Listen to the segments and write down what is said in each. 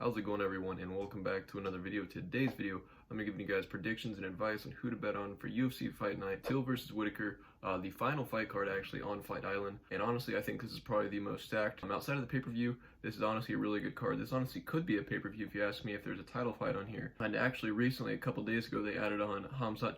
How's it going, everyone, and welcome back to another video. Today's video, I'm going to give you guys predictions and advice on who to bet on for UFC Fight Night, Till versus Whittaker, the final fight card actually on Fight Island. And honestly, I think this is probably the most stacked. Outside of the pay-per-view, this is honestly a really good card. This honestly could be a pay-per-view if you ask me, if there's a title fight on here. And actually, recently, a couple days ago, they added on Hamza,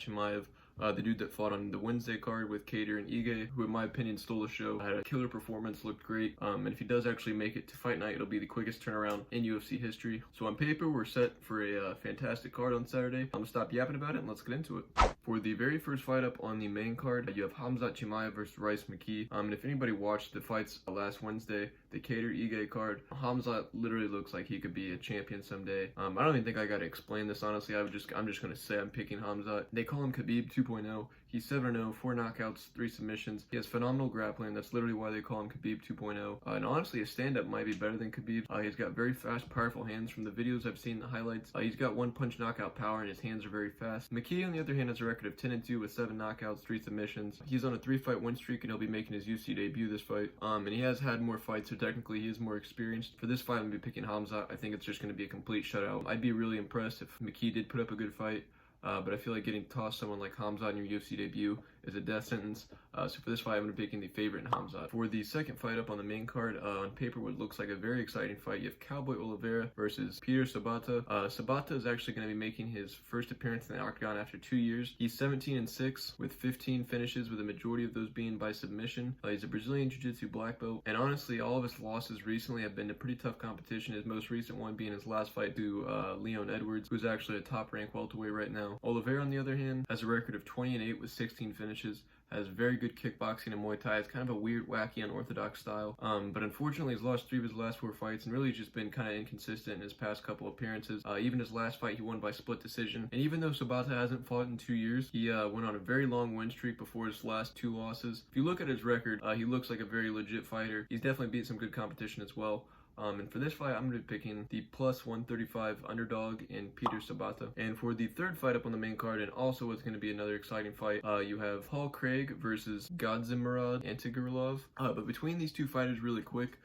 the dude that fought on the Wednesday card with Cater and Ige, who in my opinion stole the show, had a killer performance, looked great, and if he does actually make it to Fight Night, it'll be the quickest turnaround in UFC history. So on paper, we're set for a fantastic card on Saturday. I'm gonna stop yapping about it and let's get into it. For the very first fight up on the main card, you have Hamza versus McKee. And if anybody watched the fights last Wednesday, the Cater Ige card, Hamza literally looks like he could be a champion someday. I don't even think I gotta explain this, honestly. I'm just gonna say I'm picking Hamza. They call him Khabib 2.0. He's 7-0, 4 knockouts, 3 submissions. He has phenomenal grappling. That's literally why they call him Khabib 2.0. And honestly, his stand-up might be better than Khabib. He's got very fast, powerful hands from the videos I've seen, the highlights. He's got one-punch knockout power, and his hands are very fast. McKee, on the other hand, has a record of 10-2 with 7 knockouts, 3 submissions. He's on a 3-fight win streak, and he'll be making his UFC debut this fight. And he has had more fights, so technically he is more experienced. For this fight, I'm going to be picking Hamza. I think it's just going to be a complete shutout. I'd be really impressed if McKee did put up a good fight. But I feel like getting tossed someone like Hamza on your UFC debut is a death sentence. So for this fight, I'm going to be picking the favorite in Hamza. For the second fight up on the main card, on paper, what looks like a very exciting fight, you have Cowboy Oliveira versus Sabata. Sabata is actually going to be making his first appearance in the octagon after 2 years. He's 17-6 with 15 finishes, with a majority of those being by submission. He's a Brazilian Jiu-Jitsu black belt, and honestly, all of his losses recently have been to pretty tough competition. His most recent one being his last fight to Leon Edwards, who's actually a top-ranked welterweight right now. Oliveira, on the other hand, has a record of 20-8 with 16 finishes, has very good kickboxing and Muay Thai. It's kind of a weird, wacky, unorthodox style. But unfortunately, he's lost 3 of his last 4 fights and really just been kind of inconsistent in his past couple appearances. Even his last fight, he won by split decision. And even though Sabata hasn't fought in 2 years, he went on a very long win streak before his last 2 losses. If you look at his record, he looks like a very legit fighter. He's definitely beat some good competition as well. And for this fight, I'm going to be picking the plus 135 underdog in Sabata. And for the third fight up on the main card, and also what's going to be another exciting fight, you have Paul Craig versus Gustafsson Antigurlov. But between these two fighters, really quick,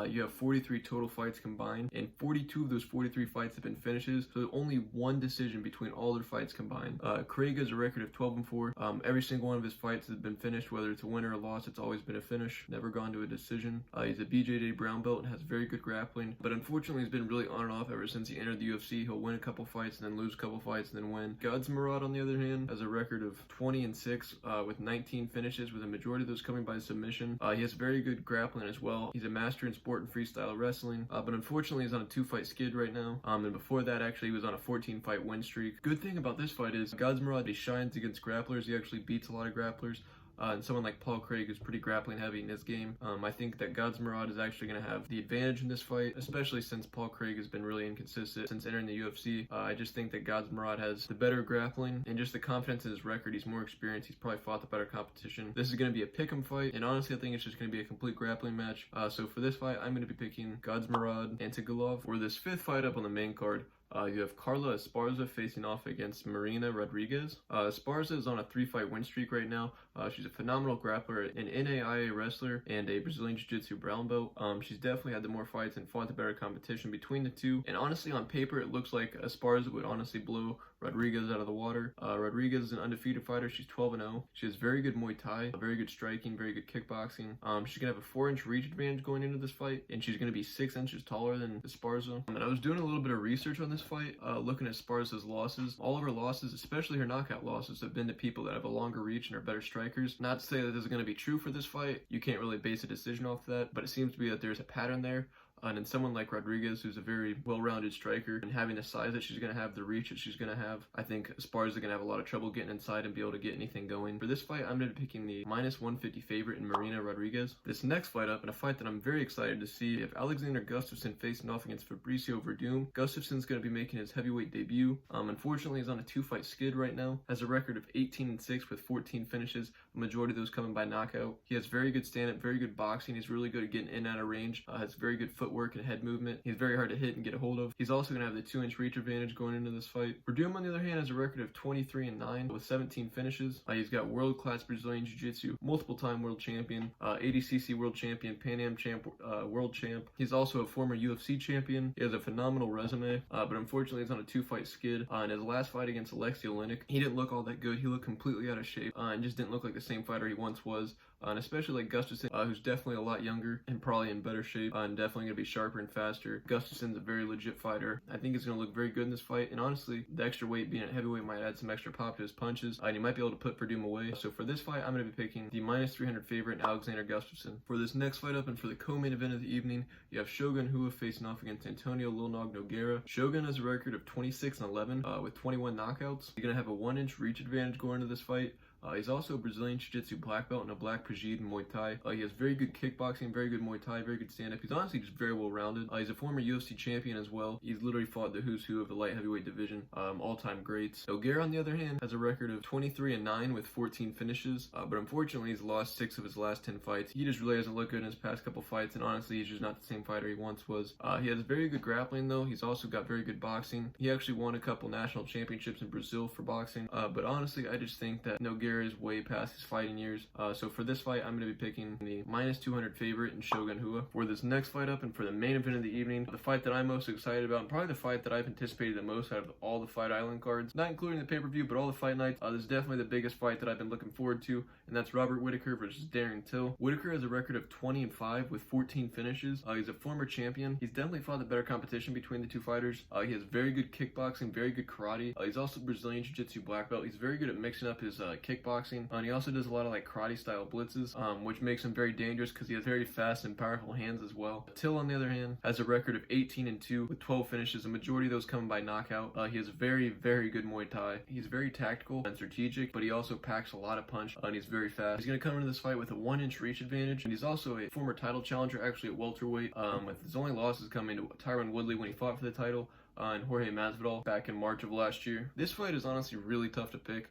you have 43 total fights combined, and 42 of those 43 fights have been finishes, so only 1 decision between all their fights combined. Craig has a record of 12-4. Every single one of his fights has been finished, whether it's a win or a loss. It's always been a finish, never gone to a decision. He's a BJJ brown belt and has very good grappling, but unfortunately he's been really on and off ever since he entered the UFC. He'll win a couple fights and then lose a couple fights and then win. Gustafsson, on the other hand, has a record of 20-6 with 19 finishes, with a majority of those coming by submission. He has very good grappling as well. He's a master in sport and freestyle wrestling, but unfortunately he's on a 2-fight skid right now. And before that, actually, he was on a 14-fight win streak. Good thing about this fight is Gustafsson, he shines against grapplers. He actually beats a lot of grapplers. And someone like Paul Craig is pretty grappling heavy in this game. I think that Gustafsson is actually going to have the advantage in this fight, especially since Paul Craig has been really inconsistent since entering the UFC. I just think that Gustafsson has the better grappling and just the confidence in his record. He's more experienced. He's probably fought the better competition. This is going to be a pick'em fight, and honestly, I think it's just going to be a complete grappling match. So for this fight, I'm going to be picking Gustafsson Antigurlov. For this 5th fight up on the main card, you have Carla Esparza facing off against Marina Rodriguez. Esparza is on a 3-fight win streak right now. She's a phenomenal grappler, an NAIA wrestler, and a Brazilian Jiu-Jitsu brown belt. She's definitely had the more fights and fought the better competition between the two. And honestly, on paper, it looks like Esparza would honestly blow Rodriguez out of the water. Rodriguez is an undefeated fighter. She's 12-0. She has very good Muay Thai, very good striking, very good kickboxing. She's going to have a 4-inch reach advantage going into this fight, and she's going to be 6 inches taller than Esparza. And I was doing a little bit of research on this fight, looking at Esparza's losses. All of her losses, especially her knockout losses, have been to people that have a longer reach and are better strikers. Not to say that this is going to be true for this fight. You can't really base a decision off that, but it seems to be that there's a pattern there. And in someone like Rodriguez, who's a very well-rounded striker, and having the size that she's going to have, the reach that she's going to have, I think Esparza is going to have a lot of trouble getting inside and be able to get anything going. For this fight, I'm going to be picking the minus 150 favorite in Marina Rodriguez. This next fight up, in a fight that I'm very excited to see, if Alexander Gustafsson facing off against Fabricio Verdum. Gustafsson's going to be making his heavyweight debut. Unfortunately, he's on a 2-fight skid right now. Has a record of 18-6 with 14 finishes, a majority of those coming by knockout. He has very good stand-up, very good boxing. He's really good at getting in and out of range. Has very good footwork footwork and head movement. He's very hard to hit and get a hold of. He's also going to have the 2-inch reach advantage going into this fight. Purdue, on the other hand, has a record of 23-9 with 17 finishes. He's got world-class Brazilian Jiu-Jitsu, multiple-time world champion, ADCC world champion, Pan Am champ, world champ. He's also a former UFC champion. He has a phenomenal resume, but unfortunately he's on a 2-fight skid. In his last fight against Alexei Oleinik, he didn't look all that good. He looked completely out of shape and just didn't look like the same fighter he once was. And especially like Gustafsson, who's definitely a lot younger and probably in better shape and definitely going to be sharper and faster. Gustafsson's a very legit fighter. I think he's going to look very good in this fight. And honestly, the extra weight being at heavyweight might add some extra pop to his punches. And he might be able to put Purdue away. So for this fight, I'm going to be picking the -300 favorite, Alexander Gustafsson. For this next fight up and for the co-main event of the evening, you have Shogun Rua facing off against Antonio Lil Nog Nogueira. Shogun has a record of 26-11 with 21 knockouts. He's going to have a 1-inch reach advantage going into this fight. He's also a Brazilian Jiu-Jitsu black belt and a black Prajid in Muay Thai. He has very good kickboxing, very good Muay Thai, very good stand-up. He's honestly just very well-rounded. He's a former UFC champion as well. He's literally fought the who's who of the light heavyweight division, all-time greats. Nogueira, on the other hand, has a record of 23-9 with 14 finishes, but unfortunately he's lost 6 of his last 10 fights. He just really hasn't looked good in his past couple fights, and honestly he's just not the same fighter he once was. He has very good grappling though. He's also got very good boxing. He actually won a couple national championships in Brazil for boxing, but honestly I just think that Nogueira is way past his fighting years. So for this fight, I'm going to be picking the -200 favorite in Shogun Rua. For this next fight up and for the main event of the evening, the fight that I'm most excited about, and probably the fight that I've anticipated the most out of all the Fight Island cards, not including the pay-per-view, but all the fight nights, this is definitely the biggest fight that I've been looking forward to, and that's Robert Whittaker versus Darren Till. Whittaker has a record of 20-5 with 14 finishes. He's a former champion. He's definitely fought the better competition between the two fighters. He has very good kickboxing, very good karate. He's also Brazilian Jiu-Jitsu black belt. He's very good at mixing up his kickboxing, and he also does a lot of like karate style blitzes, which makes him very dangerous because he has very fast and powerful hands as well. Till, on the other hand, has a record of 18-2 with 12 finishes, the majority of those coming by knockout. He has very, very good Muay Thai. He's very tactical and strategic, but he also packs a lot of punch, and he's very fast. He's going to come into this fight with a 1-inch reach advantage, and he's also a former title challenger actually at welterweight, with his only losses coming to Tyron Woodley when he fought for the title, and Jorge Masvidal back in March of last year. This fight is honestly really tough to pick.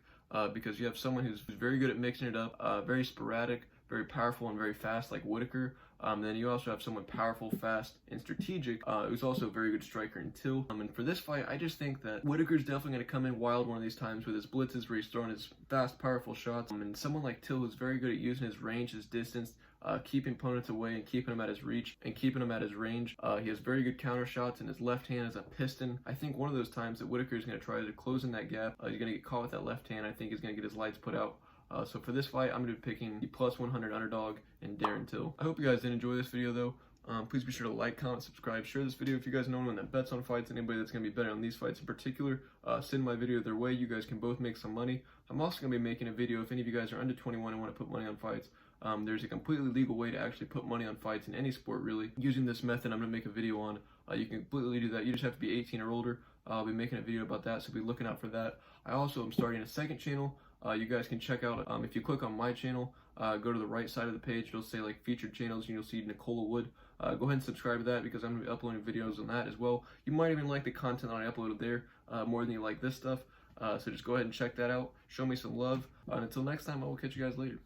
Because you have someone who's very good at mixing it up, very sporadic, very powerful, and very fast like Whittaker. Then you also have someone powerful, fast, and strategic, who's also a very good striker in Till. And for this fight, I just think that Whittaker's definitely going to come in wild one of these times with his blitzes where he's throwing his fast, powerful shots. And someone like Till who's very good at using his range, his distance, keeping opponents away and keeping them at his reach and keeping them at his range. He has very good counter shots, and his left hand is a piston. I think one of those times that Whittaker is going to try to close in that gap, he's going to get caught with that left hand. I think he's going to get his lights put out. So for this fight, I'm going to be picking the +100 underdog in Darren Till. I hope you guys did enjoy this video though. Please be sure to like, comment, subscribe, share this video if you guys know anyone that bets on fights, anybody that's going to be betting on these fights in particular. Send my video their way. You guys can both make some money. I'm also going to be making a video if any of you guys are under 21 and want to put money on fights. There's a completely legal way to actually put money on fights in any sport really. Using this method I'm going to make a video on. You can completely do that. You just have to be 18 or older. I'll be making a video about that, so be looking out for that. I also am starting a second channel. You guys can check out, if you click on my channel, go to the right side of the page, it'll say like featured channels, and you'll see Nicola Wood. Go ahead and subscribe to that because I'm going to be uploading videos on that as well. You might even like the content that I uploaded there more than you like this stuff. So just go ahead and check that out. Show me some love. And until next time, I will catch you guys later.